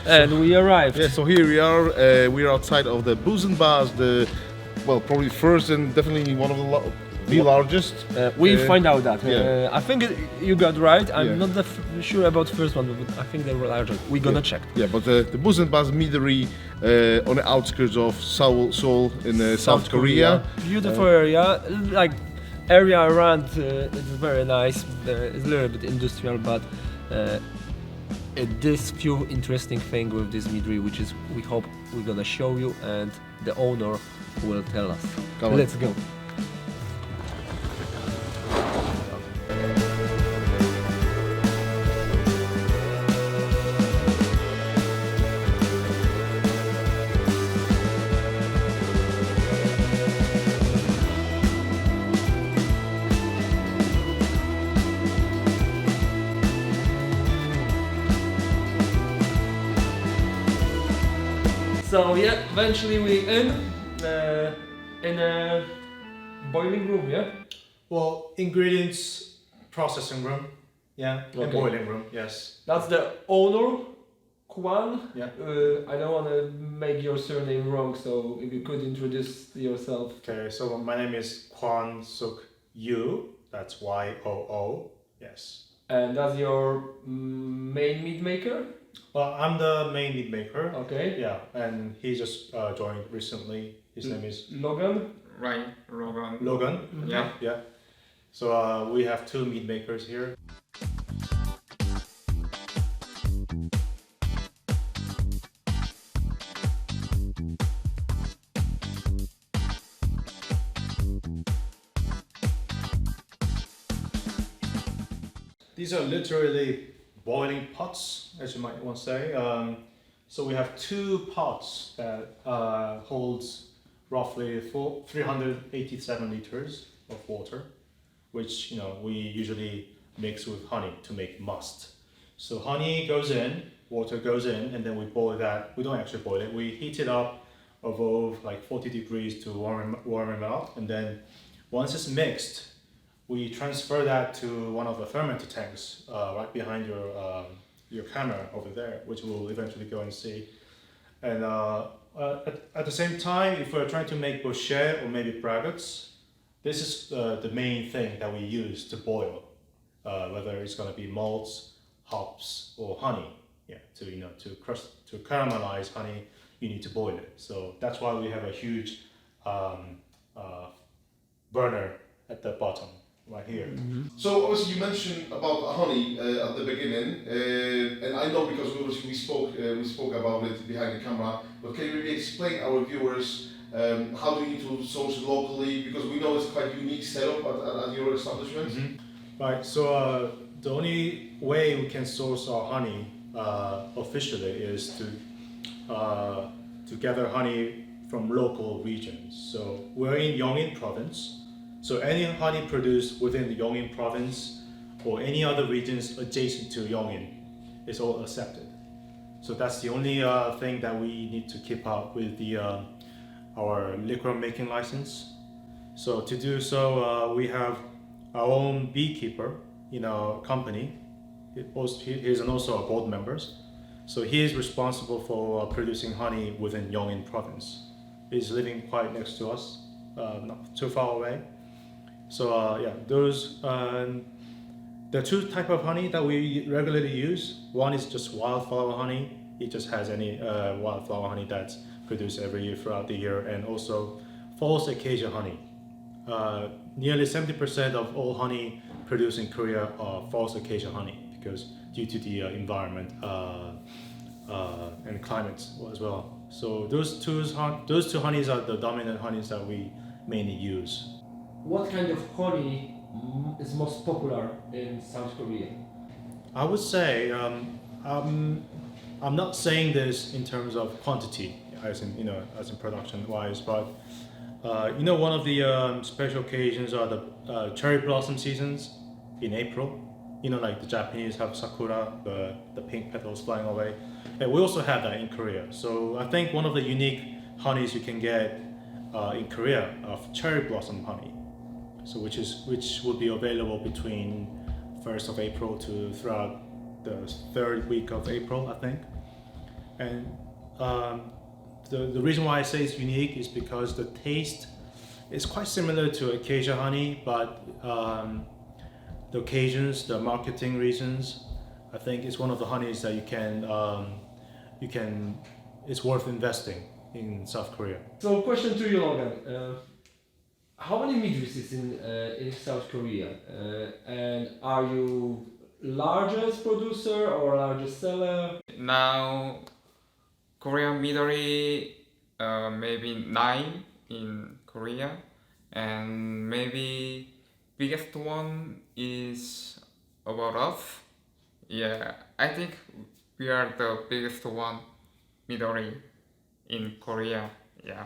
And we arrived. Yeah, so here we are. We're outside of the Booze and Bars, probably first and definitely one of the largest. We find out that. yeah. I think you got right. I'm Yeah. not sure about the first one, but I think they were larger. We're gonna check. Yeah, but the Booze and Bars meadery on the outskirts of Seoul in South Korea. Beautiful area. Like area around it's very nice. It's a little bit industrial, but this few interesting thing with this meadry, which is we hope we're gonna show you, and the owner will tell us. Come on. Let's go. So yeah, eventually we in a boiling room, yeah? Well, ingredients processing room, yeah, and Okay. boiling room, yes. That's the owner, Kwan. Yeah. I don't want to make your surname wrong, so if you could introduce yourself. Okay, so my name is Kwon Suk Yu. That's YOO. Yes. And that's your main meat maker? Well, I'm the main meat maker. Okay. Yeah, and he just joined recently. His name is Logan? Right, Rogan. Logan. Yeah. Yeah. So we have two meat makers here. These are literally boiling pots, as you might want to say. So we have two pots that holds roughly 387 liters of water, which we usually mix with honey to make must. So honey goes in, water goes in, and then we boil that. We don't actually boil it. We heat it up above like 40 degrees to warm it up, and then once it's mixed, we transfer that to one of the fermenter tanks right behind your camera over there, which we'll eventually go and see. And at the same time, if we're trying to make bochet or maybe braggots, this is the main thing that we use to boil, whether it's going to be malts, hops, or honey. Yeah, to caramelize honey, you need to boil it. So that's why we have a huge burner at the bottom. Right here. Mm-hmm. So obviously you mentioned about honey at the beginning, and I know because we spoke about it behind the camera. But can you maybe explain our viewers how do you need to source it locally? Because we know it's quite unique setup at your establishment. Mm-hmm. Right. So the only way we can source our honey officially is to gather honey from local regions. So we're in Yongin province. So any honey produced within the Yongin province or any other regions adjacent to Yongin is all accepted. So that's the only thing that we need to keep up with our liquor making license. So to do so, we have our own beekeeper in our company. He's also a board member. So he is responsible for producing honey within Yongin province. He's living quite next to us, not too far away. So those the two type of honey that we regularly use. One is just wildflower honey. It just has any wildflower honey that's produced every year throughout the year, and also false acacia honey. Nearly 70% of all honey produced in Korea are false acacia honey because due to the environment and climate as well. So those two honeys are the dominant honeys that we mainly use. What kind of honey is most popular in South Korea? I would say I'm not saying this in terms of quantity, as in production wise, but one of the special occasions are the cherry blossom seasons in April. Like the Japanese have sakura, the pink petals flying away. And we also have that in Korea. So I think one of the unique honeys you can get in Korea of cherry blossom honey. So which would be available between 1st of April to throughout the 3rd week of April, I think. And the reason why I say it's unique is because the taste is quite similar to acacia honey, but the occasions, the marketing reasons, I think it's one of the honeys that it's worth investing in South Korea. So question to you, Logan. How many meadries is in South Korea? And are you largest producer or largest seller? Now, Korean meadry, maybe 9 in Korea, and maybe biggest one is about us. Yeah, I think we are the biggest one meadry in Korea. Yeah.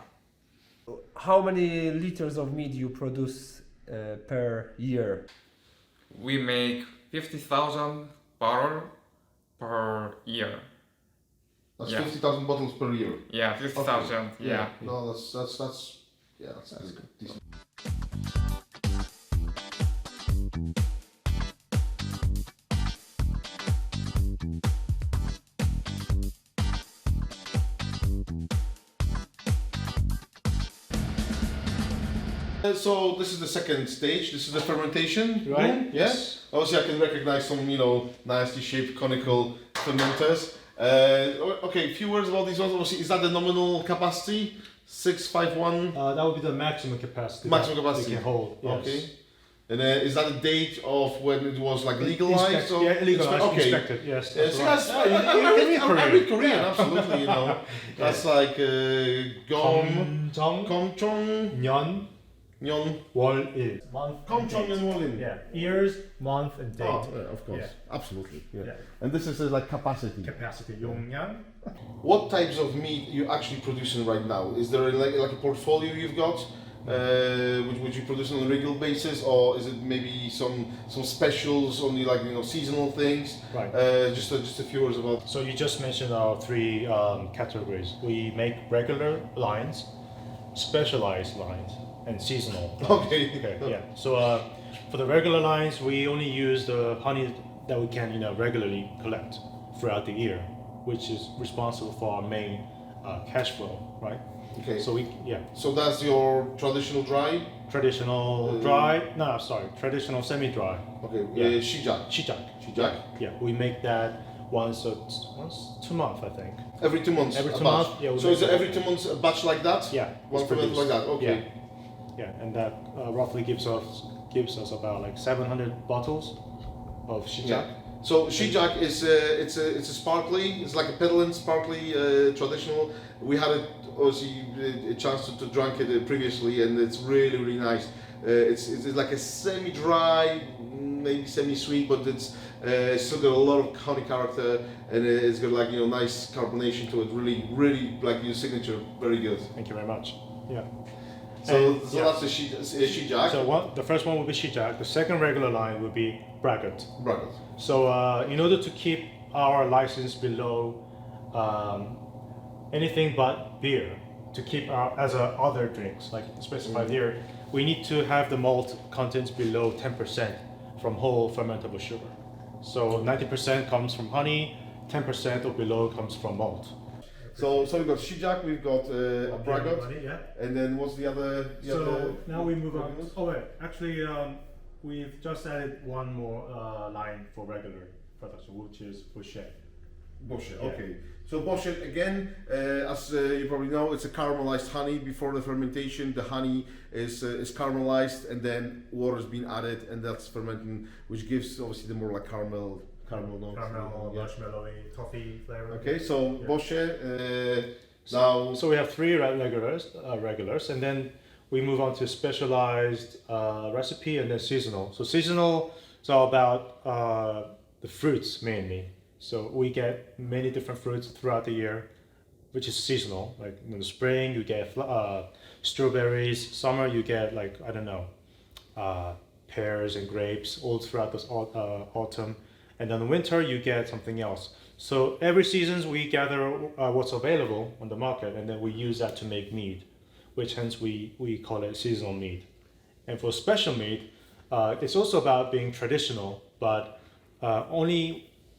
How many liters of mead you produce per year? We make 50,000 barrel per year. That's Yeah. 50,000 bottles per year. Yeah, 50,000. Yeah. No, that's good. Decent. So this is the second stage. This is the fermentation, Right? Yes. Obviously, I can recognize some, nicely shaped conical fermenters. Okay, a few words about these ones. Obviously, is that the nominal capacity? 651. That would be the maximum capacity. Maximum that capacity. they can hold. Yes. Okay. And is that the date of when it was like legalized? Or Legalized, okay. inspected. Yes. Yes, That's yes, right. I read Korean, absolutely. That's like gom, komchong, 년, nyon, 월, 일. Month. and komchong, date. nyon, wolin. Yeah. Years, month, and date. Oh, yeah, of course, Yeah. absolutely. Yeah. Yeah. And this is like capacity. Capacity. 용량. What types of meat you actually producing right now? Is there like a portfolio you've got, which you produce on a regular basis, or is it maybe some specials, only like seasonal things? Right. Just a few words about. So you just mentioned our 3 categories. We make regular lines, specialized lines, and seasonal lines. Okay. Okay. Yeah. So for the regular lines, we only use the honey that we can regularly collect throughout the year, which is responsible for our main cash flow, right? Okay. So So that's your traditional dry. traditional dry. No, sorry, traditional semi-dry. Okay. Yeah. Shijak. Shijak. Shijak. Yeah, we make that once 2 months, I think. Every 2 months. Every a 2 batch. months. Yeah. we So make is it that. every 2 months a batch like that? Yeah. One it's ferment like that. produced. Okay. Yeah, and that roughly gives us about like 700 bottles of shijak. Yeah. So shijak is it's a sparkly. It's like a peddling sparkly traditional. We had obviously a chance to drink it previously, and it's really nice. It's like a semi-dry, maybe semi-sweet, but it's still got a lot of honey character, and it's got like nice carbonation to it. Really like your signature. Very good. Thank you very much. Yeah. So yeah. that's the shijak. So the first one would be shijak. The second regular line would be bracket. Bracket. So in order to keep our license below anything but beer, to keep our other drinks like specified here, we need to have the malt contents below 10% from whole fermentable sugar. So 90% comes from honey, 10% or below comes from malt. So we've got shijak, we've got a bracket, Yeah. and then what's the other? So now we move on. Oh wait, actually, we've just added one more line for regular production, which is boucher. Bosche, Yeah. okay. So Bosche, again, as you probably know, it's a caramelized honey. Before the fermentation, the honey is caramelized, and then water is being added, and that's fermenting, which gives obviously the more like caramel notes. Caramel, Yeah. marshmallowy, toffee flavor. Okay, so Yeah. Bosche, now. So we have three regulars, and then we move on to specialized recipe and then seasonal. So seasonal is all about the fruits mainly. So we get many different fruits throughout the year, which is seasonal. Like in the spring, you get strawberries. Summer, you get like, I don't know, pears and grapes all throughout this autumn. And then in winter, you get something else. So every seasons we gather what's available on the market, and then we use that to make mead, which hence we call it seasonal mead. And for special mead, it's also about being traditional, but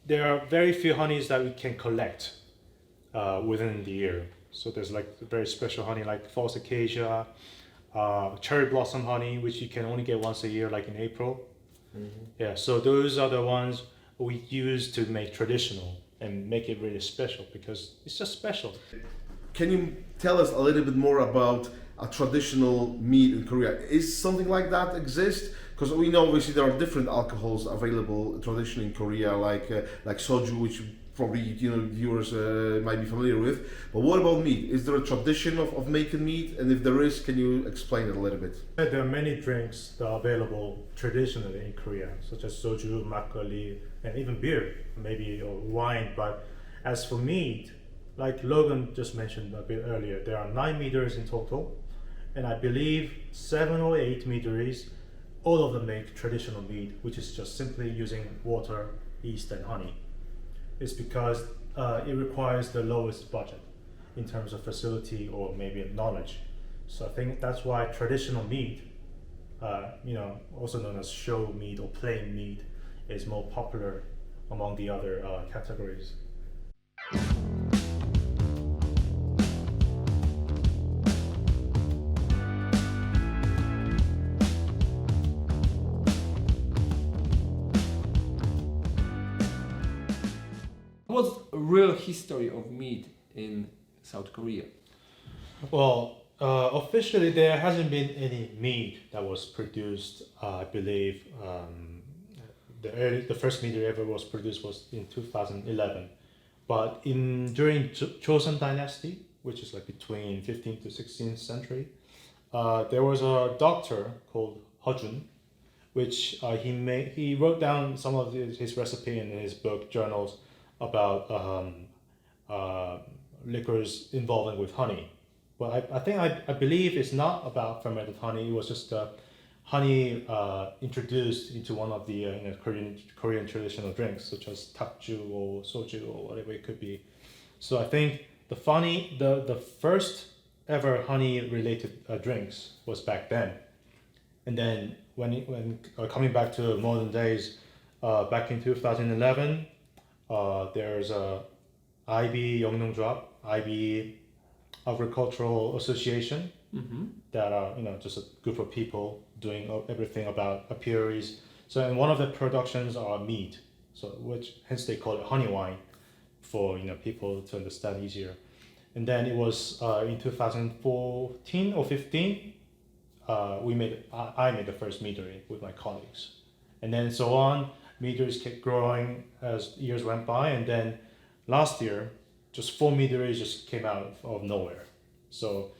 there are very few honeys that we can collect within the year. So there's like very special honey like false acacia, cherry blossom honey, which you can only get once a year, like in April. Mm-hmm. Yeah, so those are the ones we use to make traditional and make it really special because it's just special. Can you tell us a little bit more about a traditional mead in Korea? Is something like that exist? Because we know obviously there are different alcohols available traditionally in Korea, like soju, which probably viewers might be familiar with. But what about mead? Is there a tradition of making mead? And if there is, can you explain it a little bit? There are many drinks that are available traditionally in Korea, such as soju, makgeolli, and even beer, maybe or wine. But as for mead, like Logan just mentioned a bit earlier, there are 9 meaders in total, and I believe 7 or 8 meaderies. All of them make traditional mead, which is just simply using water, yeast, and honey. It's because it requires the lowest budget in terms of facility or maybe knowledge. So I think that's why traditional mead, also known as show mead or plain mead, is more popular among the other categories. What's the real history of mead in South Korea? Well, officially there hasn't been any mead that was produced. I believe the first mead that ever was produced was in 2011. But during Joseon Dynasty, which is like between 15th to 16th century, there was a doctor called Hojun, which he wrote down some of his recipe in his book journals about liquors involving with honey. But I believe it's not about fermented honey. It was just honey introduced into one of the Korean traditional drinks, such as takju or soju or whatever it could be. So I think the first ever honey related drinks was back then, and then when coming back to modern days, back in 2011. There's a IB 영농조합, IB Agricultural Association, that are just a group of people doing everything about apiaries. So and one of the productions are mead, so which hence they call it honey wine, for people to understand easier. And then it was in 2014 or 15, I made the first meadery with my colleagues, and then so on. Meaderies kept growing as years went by, and then last year, just 4 meaderies just came out of nowhere. So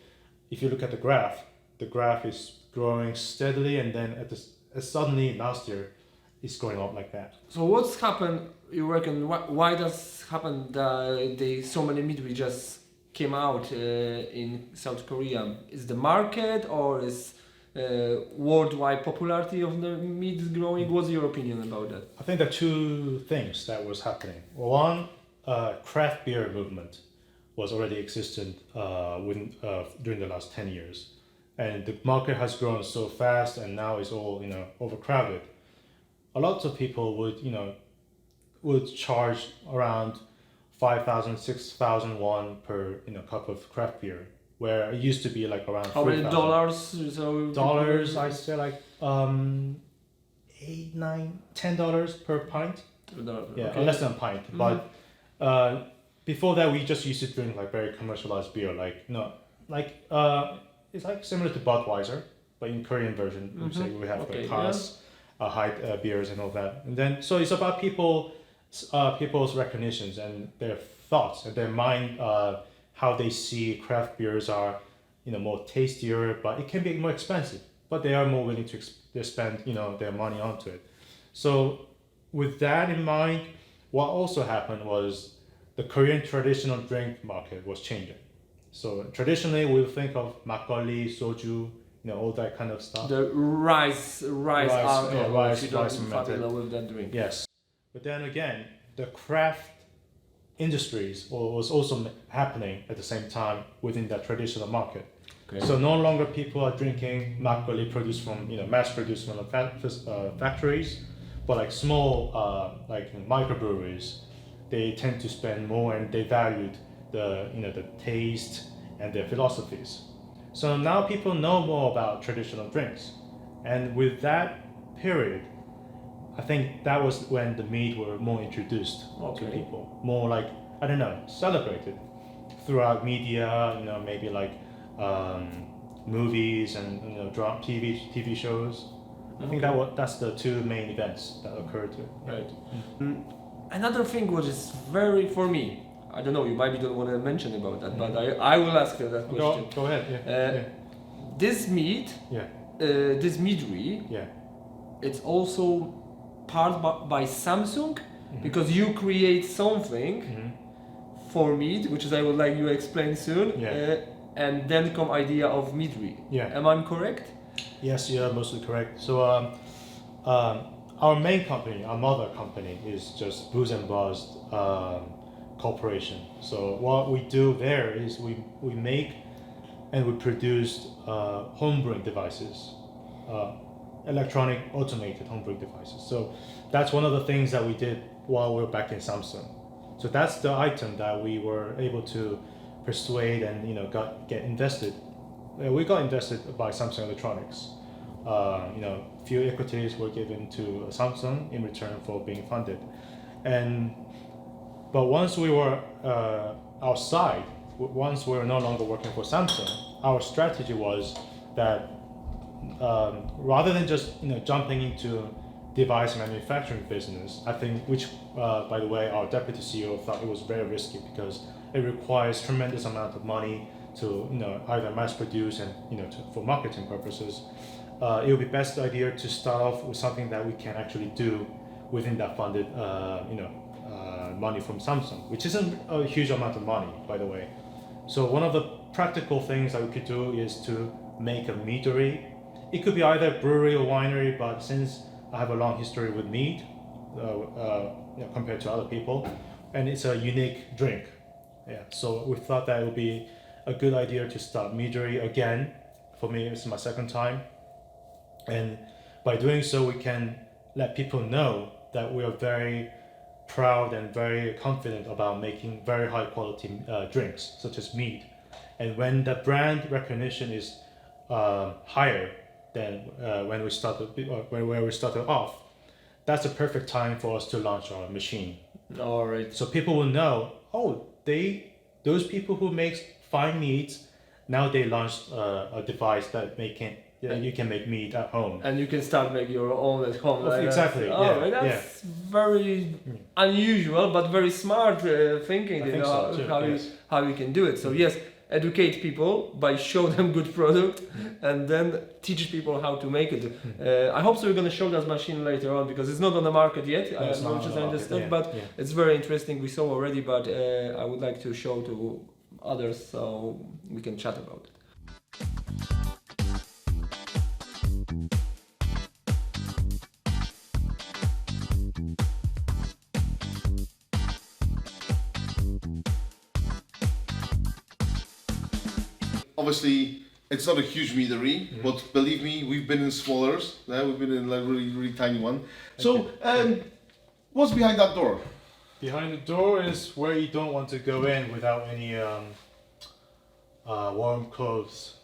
if you look at the graph is growing steadily, and then suddenly last year, it's going up like that. So what's happened, you reckon, why does happen that so many meaderies just came out in South Korea? Is the market, or is worldwide popularity of the mead growing? What's your opinion about that? I think there are 2 things that was happening. One, craft beer movement was already existent during the last 10 years, and the market has grown so fast, and now it's all overcrowded. A lot of people would charge around 5,000, 6,000 won per cup of craft beer, where it used to be like around how many dollars? Dollars, I say like $8, $9, $10 per pint. Yeah, okay. less than a pint. But before that, we just used to drink like very commercialized beer, like no, like it's like similar to Budweiser, but in Korean version, we say we have Okay, like Haas, high beers and all that. And then so it's about people's recognitions and their thoughts and their mind, how they see craft beers are, more tastier, but it can be more expensive. But they are more willing to spend, their money onto it. So with that in mind, what also happened was the Korean traditional drink market was changing. So traditionally, we would think of makgeolli, soju, all that kind of stuff. The rice alcohol. rice You don't fermented. familiar with that drink. Yes. But then again, the craft industries was also happening at the same time within that traditional market. Okay. So no longer people are drinking makgeolli produced from mass produced from factories, but like small like microbreweries, they tend to spend more and they valued the taste and their philosophies. So now people know more about traditional drinks, and with that period, I think that was when the mead were more introduced to people, more like celebrated throughout media, maybe like movies and TV shows. I think that's the two main events that occurred to. Right. Another thing which is very for me, I don't know, you maybe don't want to mention about that, but I will ask you that question. Go ahead. Yeah. This mead, this meadry, it's also part by Samsung because you create something for mead, which is I would like you to explain soon, and then come idea of meadry. Am I correct? Yes, you are mostly correct. So our main company, our mother company, is just Booze and Buzz Corporation. So what we do there is we make and we produce homebrewing devices, electronic automated homebrewing devices. So that's one of the things that we did while we were back in Samsung. So that's the item that we were able to persuade and get invested. We got invested by Samsung Electronics. Few equities were given to Samsung in return for being funded. But once we were outside, once we were no longer working for Samsung, our strategy was that rather than just jumping into device manufacturing business, I think, which by the way, our deputy CEO thought it was very risky because it requires tremendous amount of money to either mass produce and for marketing purposes. It would be best idea to start off with something that we can actually do within that funded money from Samsung, which isn't a huge amount of money, by the way. So one of the practical things that we could do is to make a meadery. It could be either brewery or winery, but since I have a long history with mead compared to other people, and it's a unique drink. So we thought that it would be a good idea to start meadery again. For me, it's my second time. And by doing so, we can let people know that we are very proud and very confident about making very high quality drinks, such as mead. And when the brand recognition is higher than when we started off, that's a perfect time for us to launch our machine. All right. So people will know, those people who make fine meads, now they launched a device that you can make mead at home. And you can start making your own at home. Exactly. That's very unusual, but very smart thinking. I think so too, how you can do it. So yes, educate people by show them good product, and then teach people how to make it. I hope so. We're going to show that machine later on because it's not on the market yet, which is I understood. But it's very interesting. We saw already, but I would like to show to others so we can chat about it. Obviously, it's not a huge meadery, but believe me, we've been in smallers. We've been in like really tiny one. So, what's behind that door? Behind the door is where you don't want to go in without any warm clothes.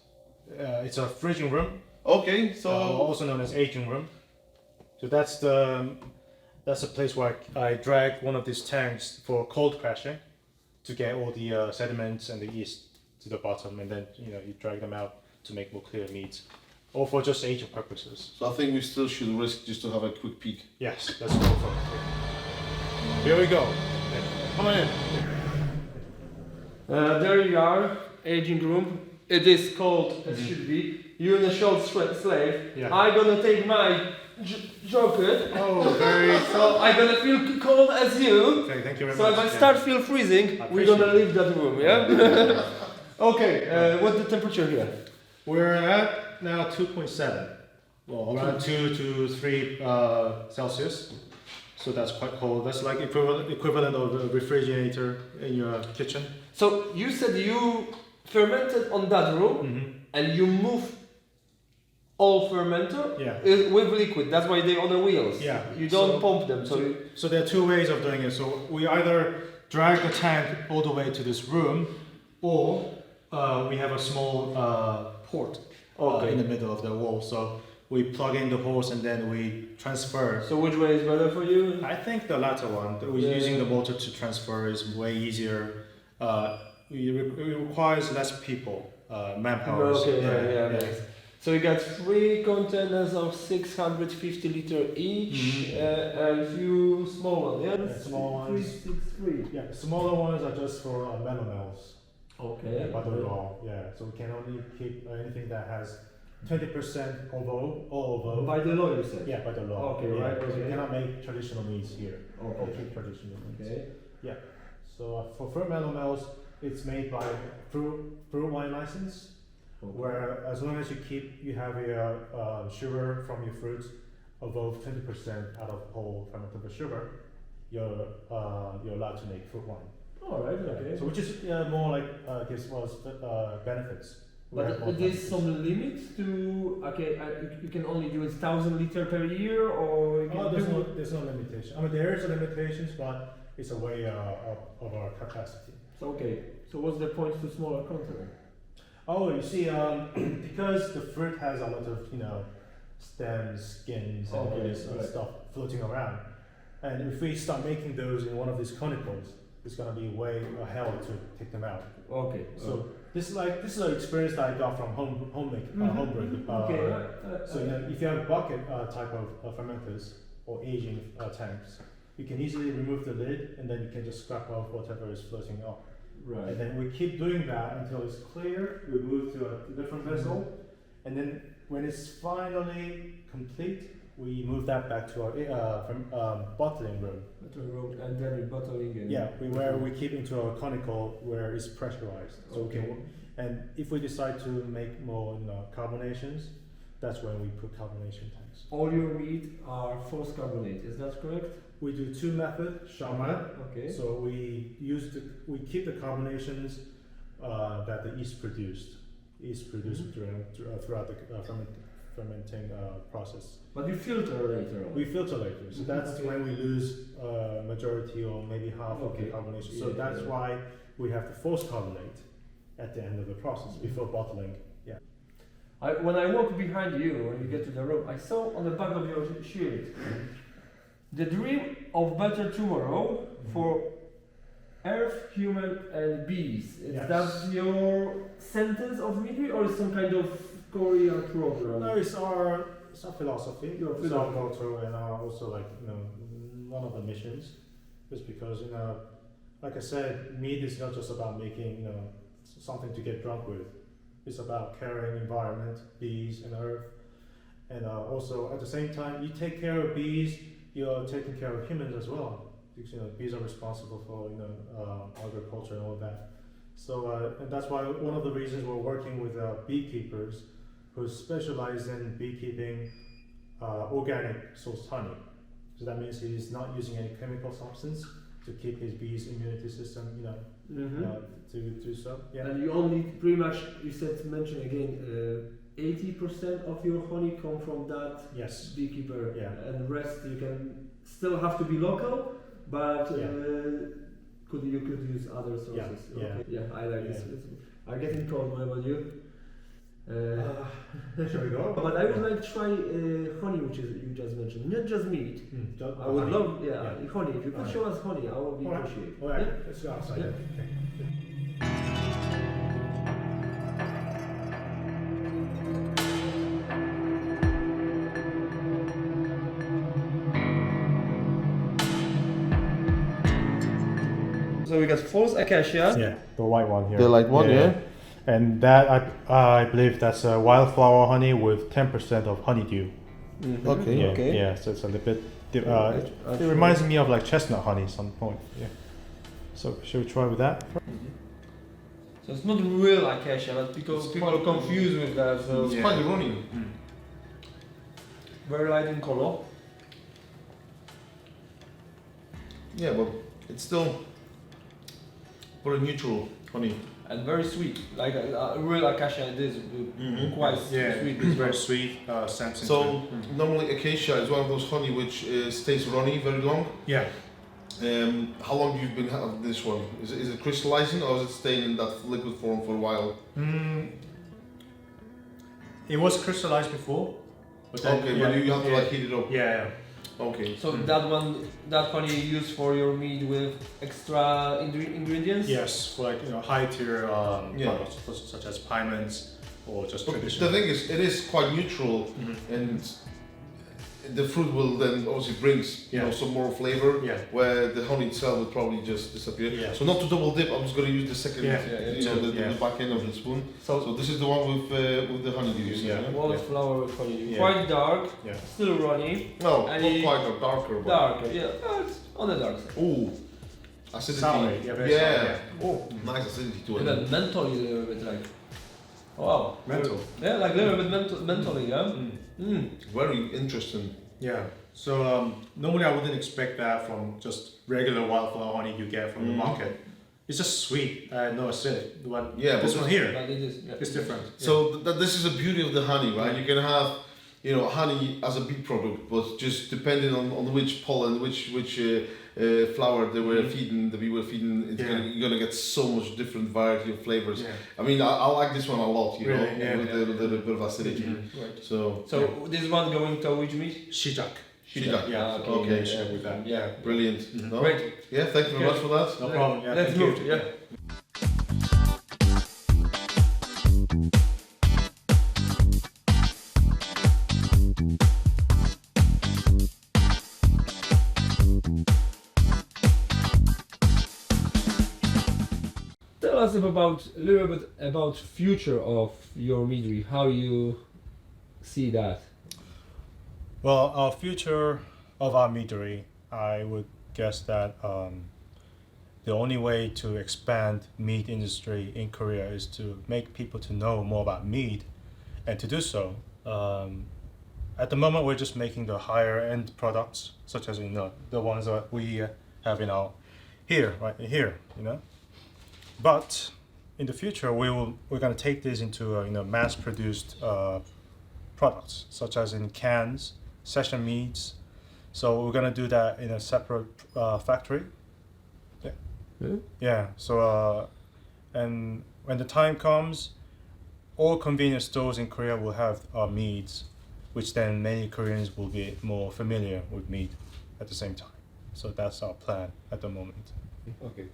It's a fridging room. Okay, so also known as aging room. So that's the That's a place where I drag one of these tanks for cold crashing to get all the sediments and the yeast to the bottom, and then you drag them out to make more clear meads, or for just aging purposes. So I think we still should risk just to have a quick peek. Yes, let's go for it. Here we go. Come on in. There you are, aging room. It is cold as should be. You're in a short slave. Yeah. I'm gonna take my jacket. Oh, very. So I'm gonna feel cold as you. Okay, thank you very So much. if I start feel freezing, we're gonna leave that room, yeah? Okay, what's the temperature here? We're at now 2.7. Well, around 2 to 3 Celsius. So that's quite cold. That's like equivalent of a refrigerator in your kitchen. So you said you fermented on that room and you move all fermenter with liquid. That's why they're on the wheels. Yeah. You don't pump them. So there are two ways of doing it. So we either drag the tank all the way to this room, or we have a small port in the middle of the wall. So we plug in the hose and then we transfer. So which way is better for you? I think the latter one. Using the motor to transfer is way easier. It requires less people, manpower. Okay, yeah. So you got 3 containers of 650 liter each, and a few small ones. Yeah, small ones. 363. Yeah, smaller ones are just for melomels. Okay. By the law, so we can only keep anything that has 20% ovo. By the law, you said? Yeah, by the law. Okay, right. So we cannot make traditional meats here. Okay. Or keep traditional meats. Okay. Yeah. So for melomels, it's made by fruit wine license, where as long as you have your sugar from your fruits above 20% out of whole fermentable sugar, you're allowed to make fruit wine. All right. Okay. So which is more like gives us benefits. But there's some limit to you can only do 1,000 liter per year, or you can there's no limitation. I mean there is a limitations, but it's a way of our capacity. So what's the point to smaller container? Oh, you see, because the fruit has a lot of stems, skins, and all this stuff floating around, and if we start making those in one of these conicals, it's gonna be way hell to take them out. Okay. So this is an experience that I got from homebrew. So if you have bucket type of fermenters or aging tanks, you can easily remove the lid and then you can just scrap off whatever is floating up. Right. And then we keep doing that until it's clear. We move to a different vessel, and then when it's finally complete, we move that back to our bottling room. And then we're bottling it. Yeah, where we keep into a conical where it's pressurized. So and if we decide to make more carbonations, that's when we put carbonation tanks. All your meat are forced carbonate, is that correct? We do 2 methods, shaman. Okay. So we keep the carbonations that the yeast produced throughout the fermenting process. But you filter later on. We filter later, so that's when we lose majority or maybe half of the carbonation. So that's why we have to force carbonate at the end of the process before bottling. Yeah. When I walk behind you, when you get to the room, I saw on the back of your shirt the dream of better tomorrow for Earth, human, and bees. Is that your sentence of meadry, or is some kind of Korean program? No, it's our philosophy. It's our culture, and also one of the missions. Just because like I said, mead is not just about making something to get drunk with. It's about caring environment, bees, and earth, and also at the same time, you take care of bees, you're taking care of humans as well. Because bees are responsible for agriculture and all that. So and that's why one of the reasons we're working with beekeepers who specialize in beekeeping organic sourced honey. So that means he's not using any chemical substance to keep his bees' immunity system, to do so. Yeah. And you only pretty much, mention again, 80% of your honey come from that beekeeper. Yeah. And the rest you can still have to be local, but you could use other sources. Yeah. Okay. Yeah, I like this. I'm getting cold. What about you? Shall we go? But I would like to try honey, which is you just mentioned, not just meat. I would love, honey. If you could show us honey, I would be appreciated. All right, Yeah? let's go outside. Yeah. Okay. So we got false acacia. Yeah, the white one here. The light one, yeah. And that I believe that's a wildflower honey with 10% of honeydew. Okay. Yeah, Okay. yeah. So it's a little bit. I'll It try. reminds me of like chestnut honey at some point. Yeah. So should we try with that? So it's not real acacia, but because It's people quite- are confused with that. So It's quite runny. very light in color. Yeah, but it's still very neutral honey. And very sweet, like real acacia. It is quite sweet. It's very sweet. Samson. So normally acacia is one of those honey which stays runny very long. yeah. How long you've been having this one? Is it crystallizing or is it staying in that liquid form for a while? It was crystallized before. But then, Okay, but you have to like heat it up. Yeah. Okay. So that honey you use for your meat with extra ingredients. Yes, for like high tier Yeah. products such as piments or just But traditional. the thing is, it is quite neutral, and the fruit will then obviously brings some more flavor. Yeah. Where the honey itself will probably just disappear. Yeah. So not to double dip, I'm just going to use the second, Yeah. the back end of the spoon. So So this is the one with the honeydews. Yeah. wildflower with honey, Yeah. quite dark, Yeah. still runny, No, Any- not quite darker. But darker. Yeah, but on the dark side. Ooh, acidity. Sour, yeah, very sour, yeah. Oh, nice acidity to And it. then mentally a little bit like. Wow. Mental. Yeah, like a little bit mentally, yeah. Very interesting. Yeah. So normally I wouldn't expect that from just regular wildflower honey you get from the market. It's just sweet, no acidic. But Yeah, this but one here, But it is. Yeah. it's different. So this is the beauty of the honey, right? You can have, honey as a bee product, but just depending on which pollen, which flower they were feeding, the bee were feeding, you're gonna get so much different variety of flavors. Yeah. I mean, I like this one a lot, Really? Yeah, with the bit of acidity. Right. So So this one going to which meat? Shijak. Shijak. Yeah. Okay. Share with that. Yeah. Brilliant. No? Great. Yeah, thank you very much for that. No problem. Yeah. Let's thank move. you. Yeah. Tell us about a little bit about future of your meadery. How you see that? Well, our future of our meadery, I would guess that the only way to expand meat industry in Korea is to make people to know more about meat, and to do so, at the moment we're just making the higher end products, such as the ones that we have in our right here, But in the future, we're going to take this into mass-produced products, such as in cans, session meats. So we're going to do that in a separate factory. Yeah. Yeah. So and when the time comes, all convenience stores in Korea will have our meats, which then many Koreans will be more familiar with meat at the same time. So that's our plan at the moment. Okay.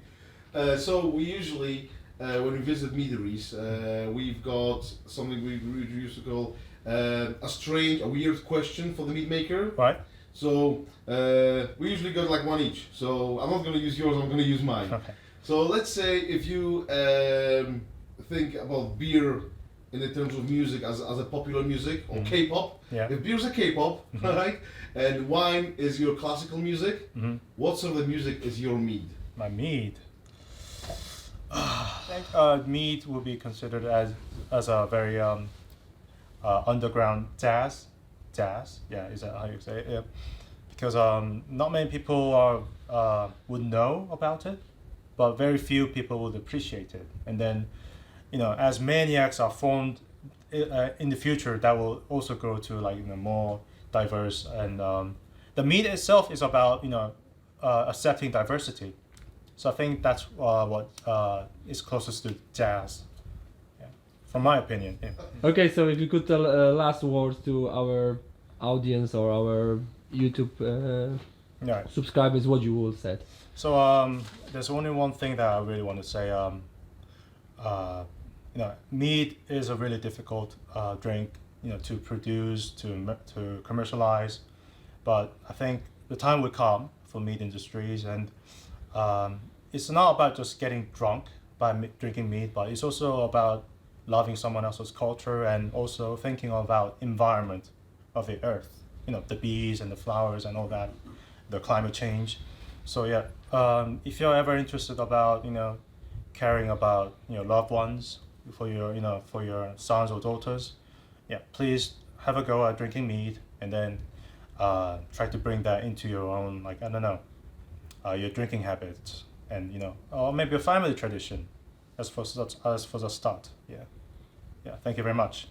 So we usually, when we visit meaderies, we've got something we used to call a weird question for the meat maker. Right. So we usually got like one each. So I'm not going to use yours, I'm going to use mine. Okay. So let's say if you think about beer in the terms of music as a popular music or K-pop. Yeah. If beer's a K-pop, right, and wine is your classical music, what sort of music is your mead? My mead. I think mead would be considered as a very underground jazz. Yeah, is that how you say it? Yeah. Because not many people would know about it, but very few people would appreciate it. And then, as maniacs are formed in the future, that will also grow to more diverse. And the mead itself is about accepting diversity. So I think that's what is closest to jazz, from my opinion. Yeah. Okay, so if you could tell last words to our audience or our YouTube Yeah. subscribers, what you will say. So there's only one thing that I really want to say. Mead is a really difficult drink, to produce, to commercialize. But I think the time will come for mead industries, and it's not about just getting drunk by drinking mead, but it's also about loving someone else's culture and also thinking about environment of the earth. The bees and the flowers and all that, the climate change. So yeah, if you're ever interested about caring about loved ones for your sons or daughters, yeah, please have a go at drinking mead, and then try to bring that into your own, like, I don't know, your drinking habits, and or maybe a family tradition as for the start. Yeah, thank you very much.